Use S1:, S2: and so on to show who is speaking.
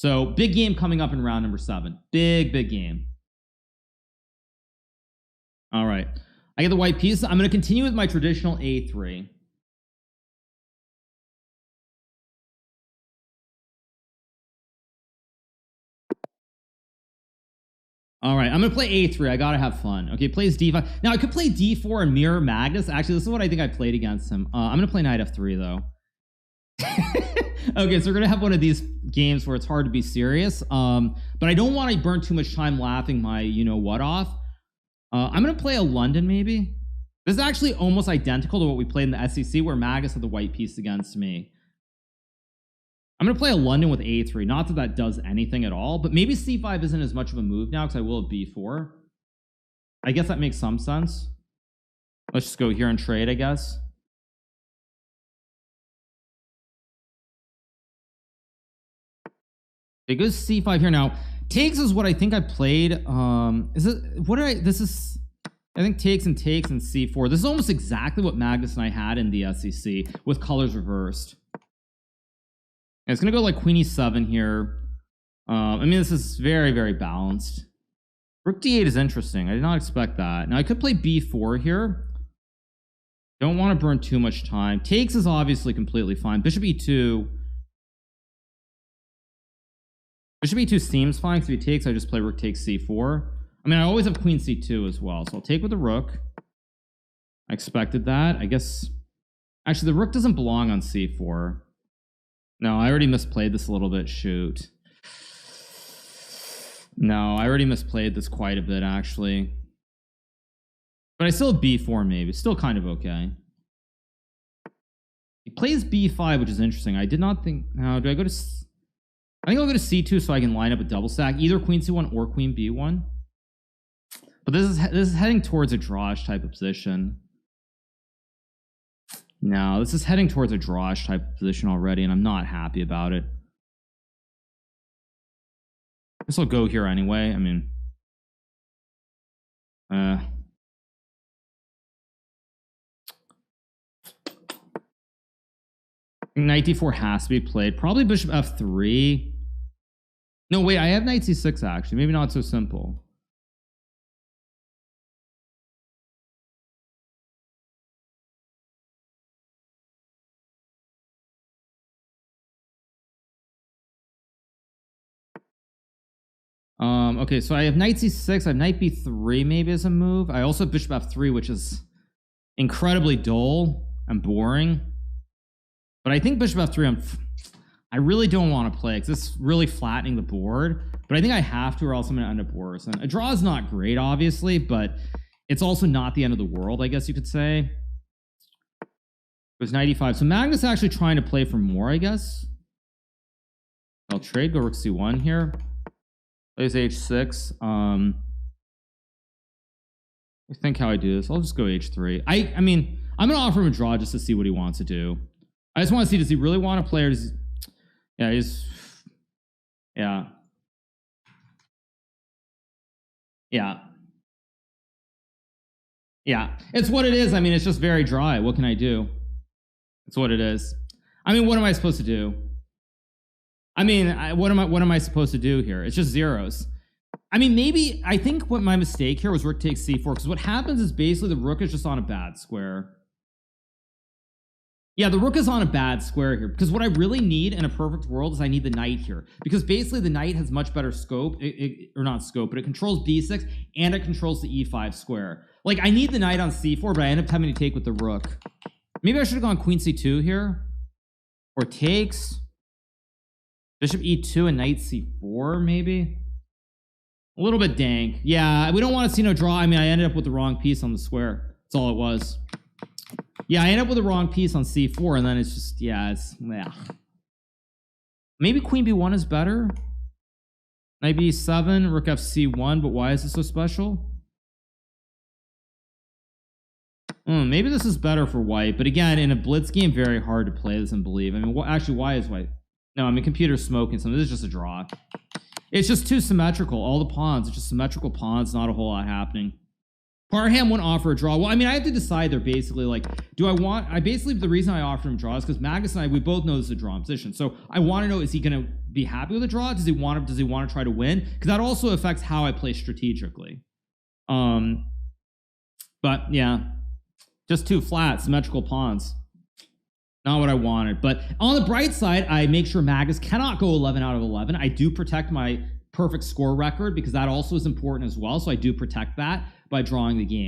S1: So big game coming up in round number 7. Big game. All right. I get the white piece. I'm going to continue with my traditional A3. All right, I'm going to play A3. I got to have fun. Okay, plays D5. Now, I could play D4 and mirror Magnus. Actually, this is what I think I played against him. I'm going to play knight F3, though. Okay, so we're going to have one of these games where it's hard to be serious. But I don't want to burn too much time laughing my you-know-what off. I'm going to play a London, maybe. This is actually almost identical to what we played in the SEC, where Magnus had the white piece against me. I'm going to play a London with A3. Not that that does anything at all, but maybe C5 isn't as much of a move now because I will have B4. I guess that makes some sense. Let's just go here and trade, I guess. It goes C5 here. Now, takes is what I think I played. Is it, what did I, this is, I think takes and C4. This is almost exactly what Magnus and I had in the SEC with colors reversed. And it's going to go like Queen E7 here. I mean, this is very balanced. Rook D8 is interesting. I did not expect that. Now, I could play B4 here. Don't want to burn too much time. Takes is obviously completely fine. Bishop E2. Bishop E2 seems fine because if he takes, I just play rook takes C4. I mean, I always have queen C2 as well. So I'll take with the rook. I expected that. I guess... Actually, the rook doesn't belong on C4. No, I already misplayed this a little bit. Shoot. No, I already misplayed this quite a bit, actually. But I still have B4, maybe. Still kind of okay. He plays B5, which is interesting. I did not think... Now, do I go to... I think I'll go to C2 so I can line up a double stack. Either Queen C1 or Queen B1. But this is heading towards a drawish type of position. No, this is heading towards a drawish type of position already, and I'm not happy about it. I guess I'll go here anyway. I mean... Knight D4 has to be played. Probably Bishop F3. No, wait, I have Knight C6 actually. Maybe not so simple. Okay, so I have Knight C6. I have Knight B3 maybe as a move. I also have Bishop F3, which is incredibly dull and boring. But I think Bishop F3, I really don't want to play because it's really flattening the board. But I think I have to or else I'm going to end up worse. And a draw is not great, obviously, but it's also not the end of the world, I guess you could say. It was 95. So Magnus actually trying to play for more, I guess. I'll trade, go rook C1 here. Plays H6. I think how I do this. I'll just go H3. I mean, I'm going to offer him a draw just to see what he wants to do. I just want to see, does he really want to play or does he... Yeah, he's... Yeah. Yeah. Yeah. It's what it is. I mean, it's just very dry. What can I do? It's what it is. I mean, what am I supposed to do? I mean, what am I supposed to do here? It's just zeros. I mean, maybe... I think what my mistake here was rook takes C4, because what happens is basically the rook is just on a bad square. Yeah, the rook is on a bad square here, because what I really need in a perfect world is I need the knight here, because basically the knight has much better scope, or not scope, but it controls b6 and it controls the e5 square. Like, I need the knight on c4, but I end up having to take with the rook. Maybe I should have gone queen c2 here, or takes bishop e2 and knight c4, maybe. A little bit dank. Yeah, we don't want to see no draw. I mean, I ended up with the wrong piece on the square. That's all it was. Yeah, I ended up with the wrong piece on c4, and then it's just, yeah, it's, yeah. Maybe queen b1 is better. Knight b7, rook fc1, but why is this so special? Maybe this is better for white, but again, in a blitz game, very hard to play this and believe. I mean, actually, why is white? No, I mean, computer's smoking something. This is just a draw. It's just too symmetrical. All the pawns, it's just symmetrical pawns, not a whole lot happening. Parham wouldn't offer a draw. Well, I mean, I have to decide there basically, like, the reason I offered him draw is because Magnus and I, we both know this is a draw position. So I want to know, is he going to be happy with a draw? Does he want to try to win? Because that also affects how I play strategically. But yeah, just 2 flat, symmetrical pawns. Not what I wanted. But on the bright side, I make sure Magnus cannot go 11 out of 11. I do protect my perfect score record because that also is important as well. So I do protect that by drawing the game.